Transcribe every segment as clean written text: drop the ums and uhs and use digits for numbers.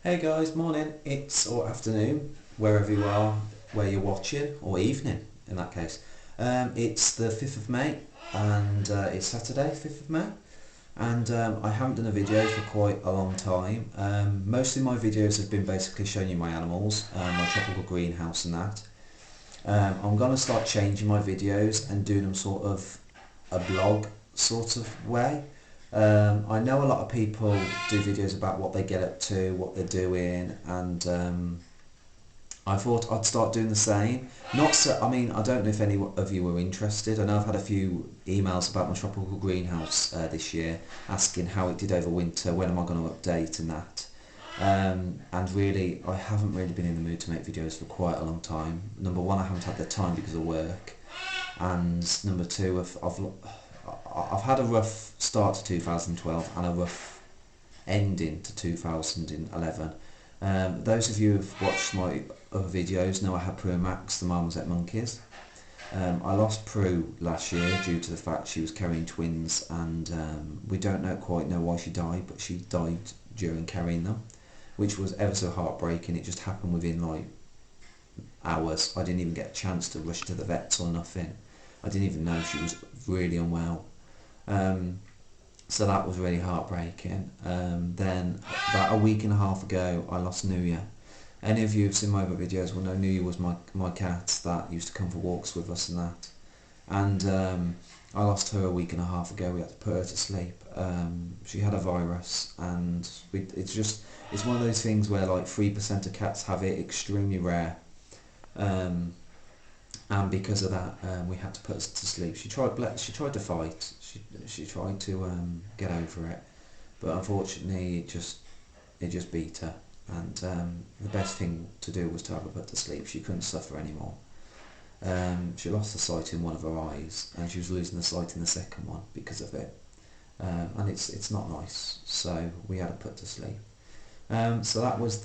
Hey guys, morning, or afternoon, wherever you are, where you're watching, or evening in that case. It's the 5th of May, and it's Saturday, 5th of May, and I haven't done a video for quite a long time. Most of my videos have been basically showing you my animals, my tropical greenhouse and that. I'm going to start changing my videos and doing them sort of a blog sort of way. I know a lot of people do videos about what they get up to, what they're doing, and I thought I'd start doing the same. Not so, I mean, I don't know if any of you are interested. I know I've had a few emails about my tropical greenhouse this year, asking how it did over winter, when am I going to update and that. And really, I haven't really been in the mood to make videos for quite a long time. Number one, I haven't had the time because of work, and number two, I've had a rough start to 2012 and a rough ending to 2011. Those of you who've watched my other videos know I had Prue and Max, the Marmoset monkeys. I lost Prue last year due to the fact she was carrying twins, and we don't quite know why she died, but she died during carrying them, which was ever so heartbreaking. It just happened within like hours. I didn't even get a chance to rush to the vets or nothing. I didn't even know she was really unwell. So that was really heartbreaking. Then about a week and a half ago I lost Nuya. Any of you who've seen my other videos will know Nuya was my cat that used to come for walks with us and that. And I lost her a week and a half ago. We had to put her to sleep. She had a virus, and it's one of those things where like 3% of cats have it, extremely rare. And because of that, we had to put her to sleep. She tried to fight. She tried to get over it, but unfortunately, it just beat her. And the best thing to do was to have her put to sleep. She couldn't suffer anymore. She lost the sight in one of her eyes, and she was losing the sight in the second one because of it. And it's not nice. So we had her put to sleep. So that was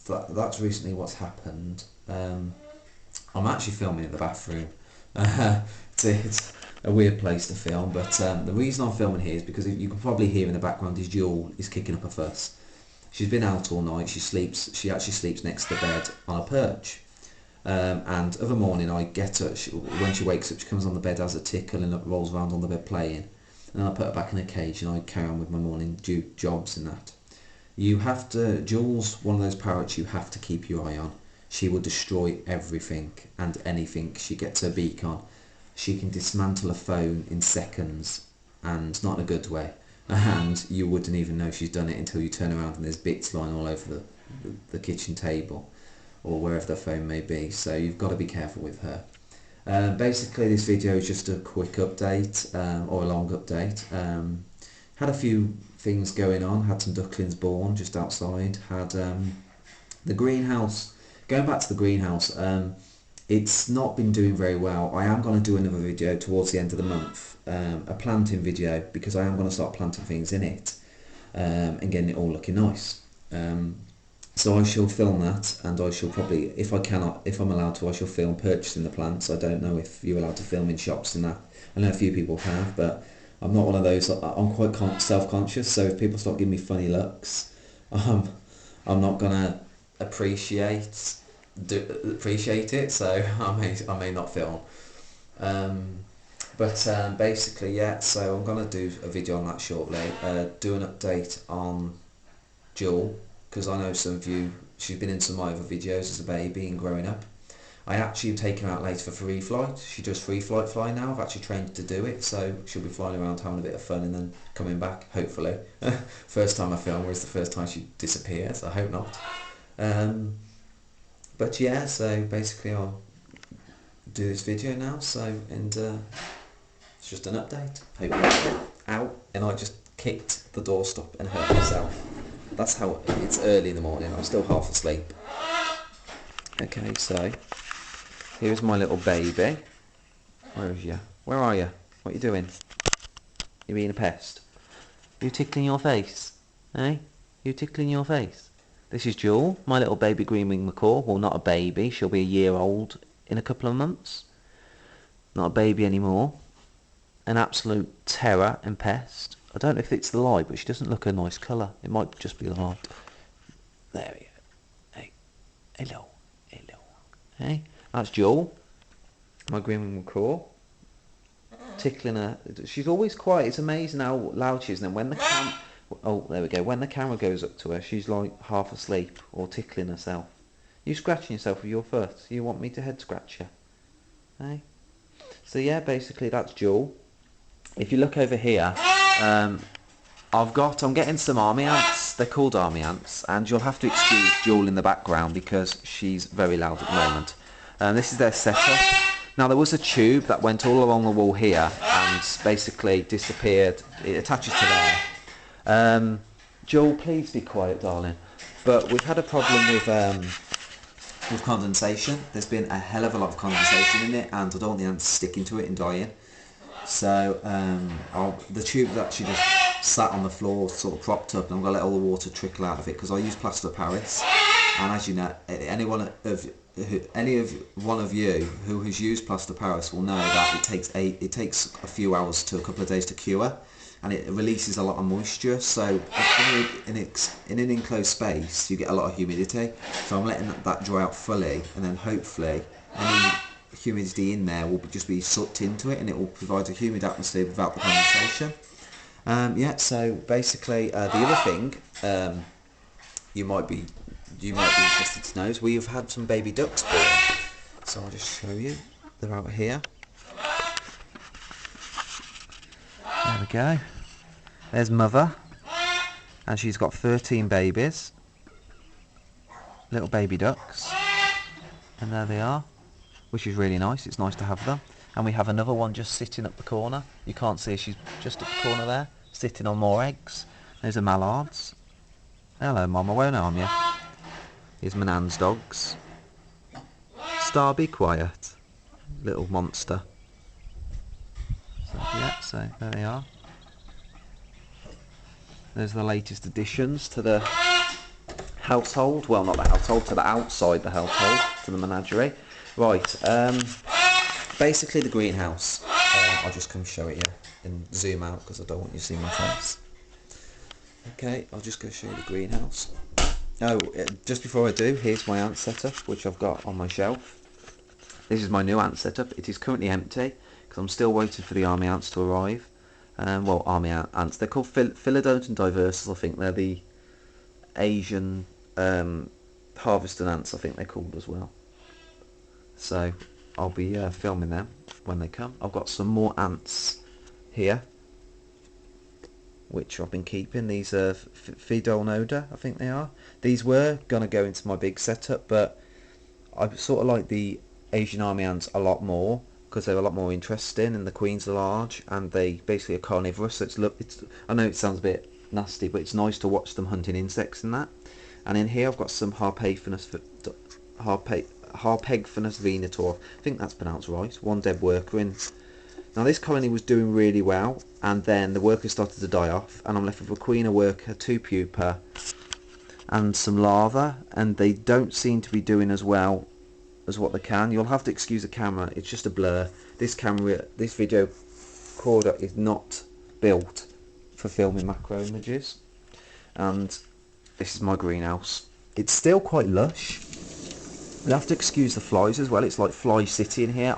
that's recently what's happened. I'm actually filming in the bathroom. It's a weird place to film, but the reason I'm filming here is because you can probably hear in the background is Jewel is kicking up a fuss. She's been out all night. She actually sleeps next to the bed on a perch. And of a morning I get her, when she wakes up she comes on the bed, has a tickle and rolls around on the bed playing. And I put her back in a cage and I carry on with my morning jobs and that. Jewel's one of those parrots you have to keep your eye on. She will destroy everything and anything she gets her beak on. She can dismantle a phone in seconds, and not in a good way. And you wouldn't even know she's done it until you turn around and there's bits lying all over the kitchen table or wherever the phone may be. So you've got to be careful with her. Basically this video is just a quick update, or a long update. Had a few things going on, had some ducklings born just outside, had the greenhouse. Going back to the greenhouse, it's not been doing very well. I am going to do another video towards the end of the month, a planting video, because I am going to start planting things in it and getting it all looking nice. So I shall film that, and I shall probably, if I'm allowed to, I shall film purchasing the plants. I don't know if you're allowed to film in shops and that. I know a few people have, but I'm not one of those. I'm quite self-conscious, so if people start giving me funny looks, I'm not going to appreciate it, so I may not film. But basically, yeah, so I'm going to do a video on that shortly, do an update on Jewel, because I know some of you, she's been in some of my other videos as a baby and growing up. I actually have taken her out later for free flight. She does free fly now. I've actually trained her to do it, so she'll be flying around having a bit of fun and then coming back, hopefully. First time I film her is the first time she disappears. I hope not. But yeah, so basically I'll do this video now, and it's just an update. Hope you ow, and I just kicked the doorstop and hurt myself. That's how it's early in the morning, I'm still half asleep. Okay, so here's my little baby. Where is you? Where are you? What are you doing? You being a pest? You tickling your face? Eh? You tickling your face? This is Jewel, my little baby green-winged macaw. Well, not a baby, she'll be a year old in a couple of months. Not a baby anymore. An absolute terror and pest. I don't know if it's the light, but she doesn't look a nice colour. It might just be the light. There we go. Hey, hello, hello. Hey, that's Joel, my green macaw, tickling her. She's always quiet. It's amazing how loud she is. And then when the there we go. When the camera goes up to her, she's like half asleep or tickling herself. You scratching yourself with your foot? You want me to head scratch you? Hey. So yeah, basically that's Joel. If you look over here, I'm getting some army ants. They're called army ants, and you'll have to excuse Joel in the background because she's very loud at the moment. This is their setup. Now there was a tube that went all along the wall here and basically disappeared. It attaches to there. Joel, please be quiet, darling. But we've had a problem with condensation. There's been a hell of a lot of condensation in it, and I don't want the ants sticking to it and dying. So the tube that she just sat on the floor, sort of propped up, and I'm going to let all the water trickle out of it because I use plaster of Paris. And as you know, any one of you who has used plaster of Paris will know that it takes a few hours to a couple of days to cure, and it releases a lot of moisture. So in an enclosed space, you get a lot of humidity. So I'm letting that dry out fully, and then hopefully any humidity in there will just be sucked into it, and it will provide a humid atmosphere without the condensation. Yeah, so basically the other thing you might be interested to know is we have had some baby ducks born. So I'll just show you. They're out here. There we go. There's mother, and she's got 13 babies, little baby ducks, and there they are, which is really nice. It's nice to have them. And we have another one just sitting up the corner. You can't see her, she's just at the corner there, sitting on more eggs. There's a mallards. Hello, Mum, I won't harm you. Here's my nan's dogs. Star, be quiet. Little monster. So, yeah, so there they are. There's the latest additions to the household. Well, not the household, to the outside the household, to the menagerie. Right, basically the greenhouse. I'll just come show it you and zoom out because I don't want you to see my face. Okay, I'll just go show you the greenhouse. Oh, just before I do, here's my ant setup, which I've got on my shelf. This is my new ant setup. It is currently empty because I'm still waiting for the army ants to arrive. Well, army ants. They're called Philodonton diversus, I think. They're the Asian harvesting ants, I think they're called as well. So I'll be filming them when they come. I've got some more ants here, which I've been keeping. These are Pheidolnoda, I think they are. These were going to go into my big setup, but I sort of like the Asian army ants a lot more because they're a lot more interesting, and the queens are large, and they basically are carnivorous. So I know it sounds a bit nasty, but it's nice to watch them hunting insects and that. And in here I've got some Harpegphonus venator. I think that's pronounced right. One dead worker in. Now this colony was doing really well, and then the workers started to die off, and I'm left with a queen, a worker, 2 pupa, and some larvae, and they don't seem to be doing as well as what they can. You'll have to excuse the camera, it's just a blur. This video recorder is not built for filming macro images, and this is my greenhouse. It's still quite lush. You'll have to excuse the flies as well. It's like Fly City in here.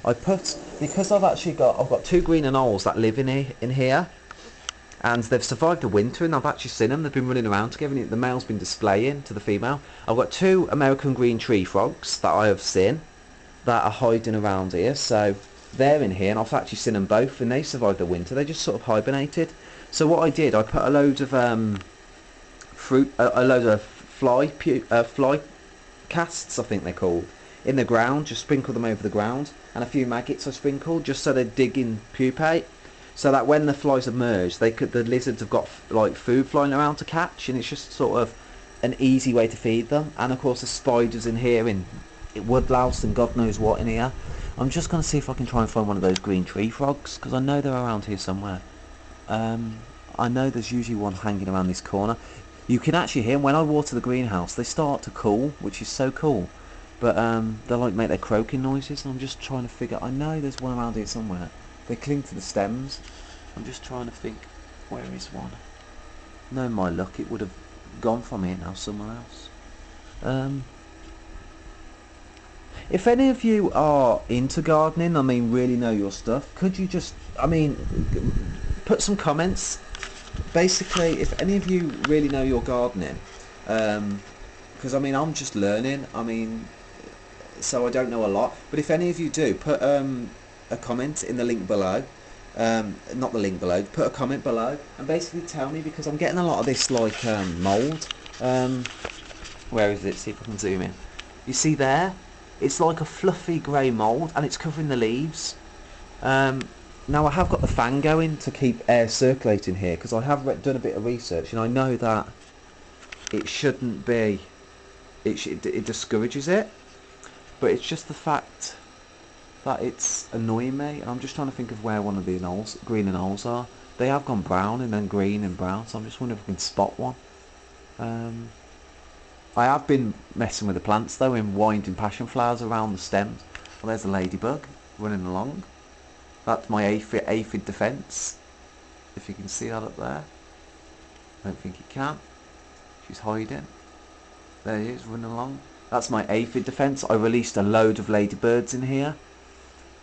Because I've got 2 green anoles that live in here, and they've survived the winter, and I've actually seen them. They've been running around together, and the male's been displaying to the female. I've got 2 American green tree frogs that I have seen that are hiding around here, so they're in here, and I've actually seen them both, and they survived the winter. They just sort of hibernated. So what I did, I put a load of fly casts, I think they're called, in the ground. Just sprinkle them over the ground, and a few maggots I sprinkled just so they dig in pupate, so that when the flies emerge, the lizards have got like food flying around to catch, and it's just sort of an easy way to feed them. And of course the spiders in here, in woodlouse and God knows what in here. I'm just going to see if I can try and find one of those green tree frogs, because I know they're around here somewhere. I know there's usually one hanging around this corner. You can actually hear them. When I water the greenhouse, they start to call, which is so cool. But they like make their croaking noises, and I'm just trying to figure. I know there's one around here somewhere. They cling to the stems. I'm just trying to think Where is one? No, my luck, it would have gone from here now somewhere else. If any of you are into gardening, I mean, really know your stuff, could you just, I mean, put some comments. Basically, if any of you really know your gardening, because I mean, I'm just learning. I mean, so I don't know a lot. But if any of you do, put a comment in the link below. Not the link below. Put a comment below and basically tell me, because I'm getting a lot of this like mold. Where is it? See if I can zoom in. You see there? It's like a fluffy grey mould and it's covering the leaves. Now I have got the fan going to keep air circulating here, because I have done a bit of research and I know that it shouldn't be. It discourages it, but it's just the fact that it's annoying me, and I'm just trying to think of where one of the anoles, green anoles are. They have gone brown and then green and brown, so I'm just wondering if I can spot one. I have been messing with the plants though, in winding passion flowers around the stems. Well, there's a ladybug running along. That's my aphid defence, if you can see that up there. I don't think you can. She's hiding. There he is, running along. That's my aphid defence. I released a load of ladybirds in here,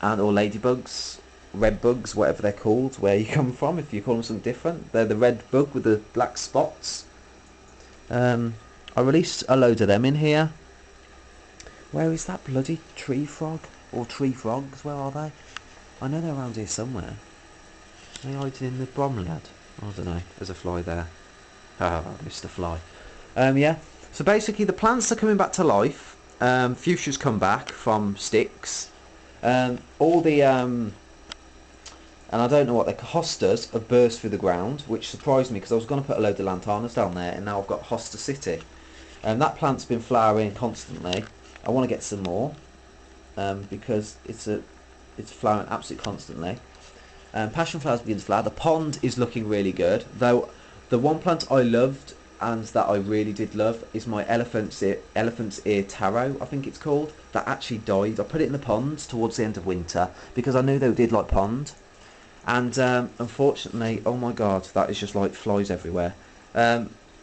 or ladybugs, red bugs, whatever they're called, where you come from, if you call them something different. They're the red bug with the black spots. I released a load of them in here. Where is that bloody tree frog? Or tree frogs, where are they? I know they're around here somewhere. Are they hiding in the bromeliad? I don't know, there's a fly there. Oh, Mr. Fly. Yeah, so basically the plants are coming back to life. Fuchsia's come back from sticks. All the, and I don't know what they're, hostas have burst through the ground, which surprised me because I was going to put a load of lantanas down there, and now I've got Hosta City. That plant's been flowering constantly. I want to get some more because it's flowering absolutely constantly. Passion flowers begin to flower. The pond is looking really good, though. The one plant I loved and that I really did love is my elephant's ear taro, I think it's called. That actually died. I put it in the pond towards the end of winter because I knew they did like pond. And unfortunately, oh my god, that is just like flies everywhere.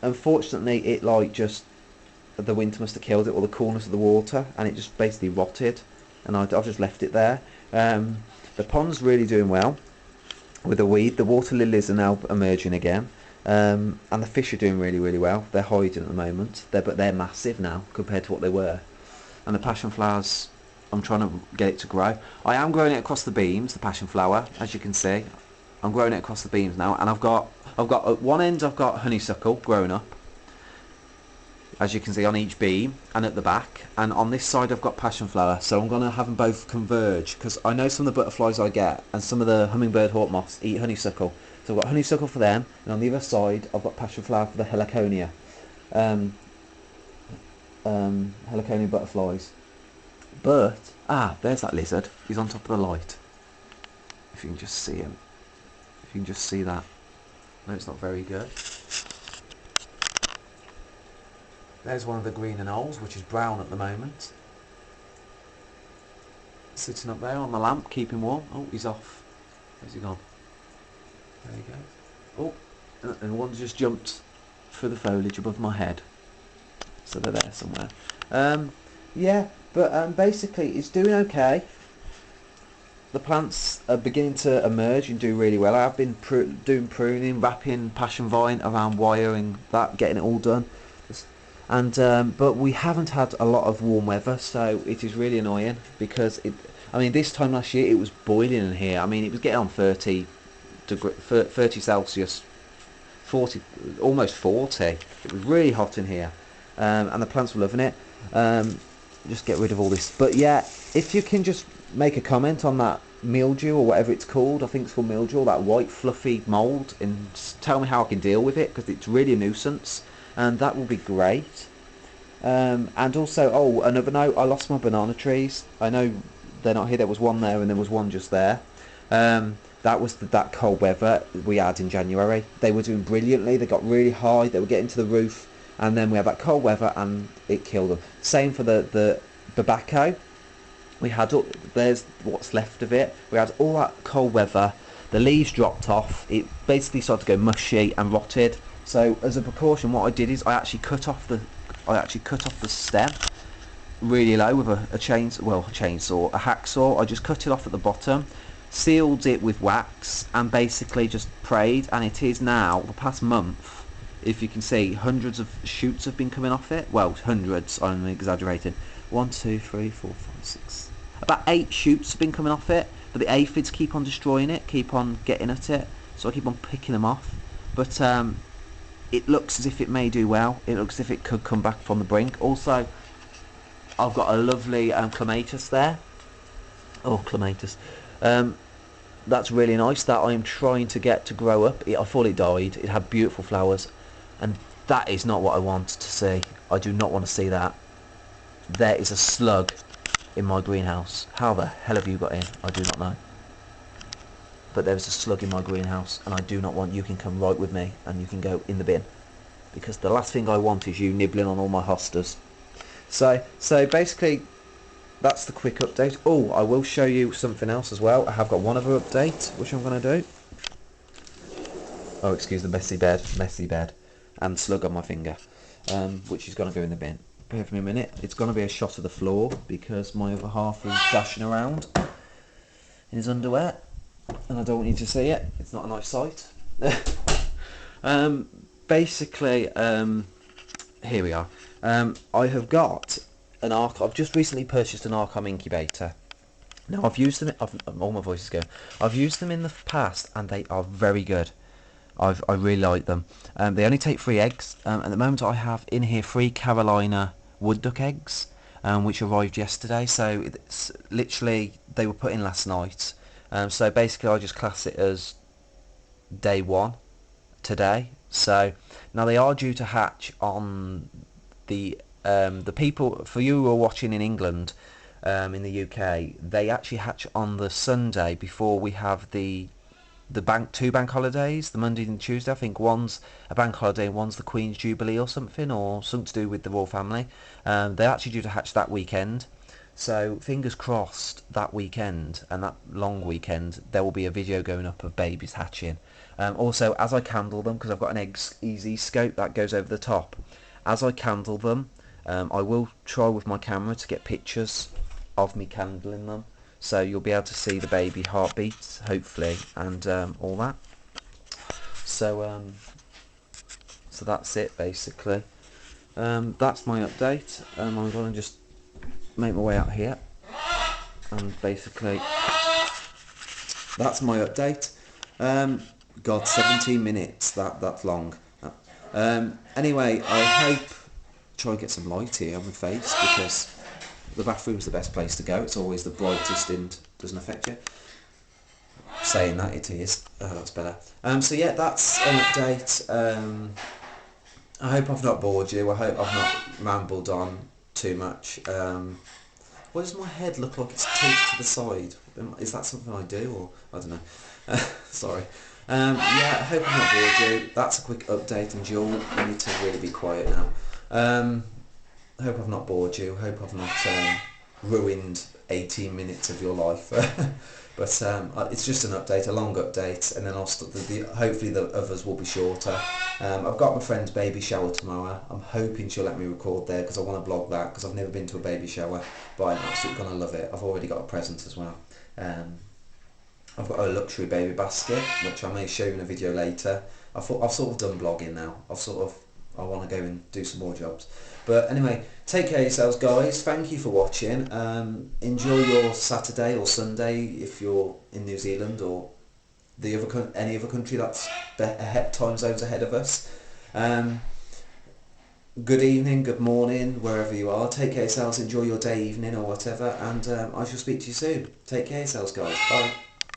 Unfortunately, it like just, the winter must have killed it, or the coolness of the water, and it just basically rotted, and I've just left it there. The pond's really doing well with the weed. The water lilies are now emerging again, and the fish are doing really well. They're hiding at the moment, but they're massive now compared to what they were. And the passion flowers, I'm trying to get it to grow. I am growing it across the beams, the passion flower, as you can see. I'm growing it across the beams now, and I've got at one end I've got honeysuckle growing up, as you can see on each beam, and at the back, and on this side I've got passion flower. So I'm going to have them both converge, because I know some of the butterflies I get and some of the hummingbird hawk moths eat honeysuckle. So I've got honeysuckle for them, and on the other side I've got passion flower for the heliconia, heliconia butterflies. But there's that lizard. He's on top of the light. If you can just see him, if you can just see that. No, it's not very good. There's one of the green anoles, which is brown at the moment. Sitting up there on the lamp, keeping warm. Oh, he's off. Where's he gone? There he goes. Oh, and one just jumped through the foliage above my head. So they're there somewhere. Yeah, but basically it's doing okay. The plants are beginning to emerge and do really well. I've been doing pruning, wrapping passion vine around wiring that, getting it all done. And but we haven't had a lot of warm weather, so it is really annoying, because I mean, this time last year it was boiling in here. I mean, it was getting on 30 Celsius, 40, almost 40. It was really hot in here, and the plants were loving it. Just get rid of all this. But yeah, if you can just make a comment on that mildew or whatever it's called, I think it's called mildew, or that white fluffy mould, and just tell me how I can deal with it, because it's really a nuisance. And that will be great. And also, another note, I lost my banana trees. I know they're not here. There was one there and there was one just there. That was that cold weather we had in January. They were doing brilliantly. They got really high. They were getting to the roof, and then we had that cold weather and it killed them. Same for the tobacco. We had there's what's left of it. We had all that cold weather. the leaves dropped off. It basically started to go mushy and rotted. So as a precaution, what I did is I actually cut off the stem really low with a chainsaw, a hacksaw. I just cut it off at the bottom, sealed it with wax, and basically just prayed. And it is now, the past month, if you can see, hundreds of shoots have been coming off it. Well, hundreds, I'm exaggerating. 1, 2, 3, 4, 5, 6. About 8 shoots have been coming off it, but the aphids keep on destroying it, keep on getting at it, so I keep on picking them off. But it looks as if it may do well. It looks as if it could come back from the brink. Also, I've got a lovely clematis there. Oh, clematis. That's really nice, that I'm trying to get to grow up. I thought it died. It had beautiful flowers, and that is not what I want to see. I do not want to see that. There is a slug in my greenhouse. How the hell have you got in? I do not know. But there is a slug in my greenhouse, and I do not want. You can come right with me, and you can go in the bin, because the last thing I want is you nibbling on all my hostas. So basically, that's the quick update. Oh, I will show you something else as well. I have got one other update, which I'm going to do. Oh, excuse the messy bed, and slug on my finger, which is going to go in the bin. Bear with me a minute. It's going to be a shot of the floor, because my other half is dashing around in his underwear, and I don't want you to see it. It's not a nice sight. Basically, here we are. I have got an I've just recently purchased an Arcom incubator. Now I've used them. All my voice is going. I've used them in the past, and they are very good. I really like them. They only take 3 eggs. At the moment, I have in here 3 Carolina wood duck eggs, which arrived yesterday. So it's literally, they were put in last night. So basically, I just class it as day 1 today. So now they are due to hatch on the people, for you who are watching in England, in the UK, they actually hatch on the Sunday before we have the 2 bank holidays, the Monday and Tuesday. I think one's a bank holiday and one's the Queen's Jubilee or something to do with the royal family. They're actually due to hatch that weekend. So fingers crossed that weekend and that long weekend there will be a video going up of babies hatching. Also, as I candle them, because I've got an egg easy scope that goes over the top, as I candle them, I will try with my camera to get pictures of me candling them, so you'll be able to see the baby heartbeats, hopefully, and all that. So that's it basically. That's my update. I'm going to just make my way out here, and basically that's my update. God, 17 minutes, that's long. Anyway, I hope try and get some light here on my face, because the bathroom's the best place to go. It's always the brightest and doesn't affect you. Saying that, it is. That's better. So yeah, that's an update. I hope I've not bored you. I hope I've not rambled on too much. Why does my head look like it's tilted to the side? Is that something I do, or I don't know. Sorry. Yeah, I hope I've not bored you. That's a quick update, and Joel, you need to really be quiet now. I hope I've not bored you. I hope I've not ruined 18 minutes of your life. But it's just an update, a long update, and then hopefully the others will be shorter. I've got my friend's baby shower tomorrow. I'm hoping she'll let me record there, because I want to vlog that, because I've never been to a baby shower, but I'm absolutely going to love it. I've already got a present as well. I've got a luxury baby basket, which I may show you in a video later. I've sort of done vlogging now. I want to go and do some more jobs. But anyway, take care of yourselves, guys. Thank you for watching. Enjoy your Saturday or Sunday if you're in New Zealand or any other country that's time zones ahead of us. Good evening, good morning, wherever you are. Take care of yourselves. Enjoy your day, evening, or whatever. And I shall speak to you soon. Take care of yourselves, guys. Bye.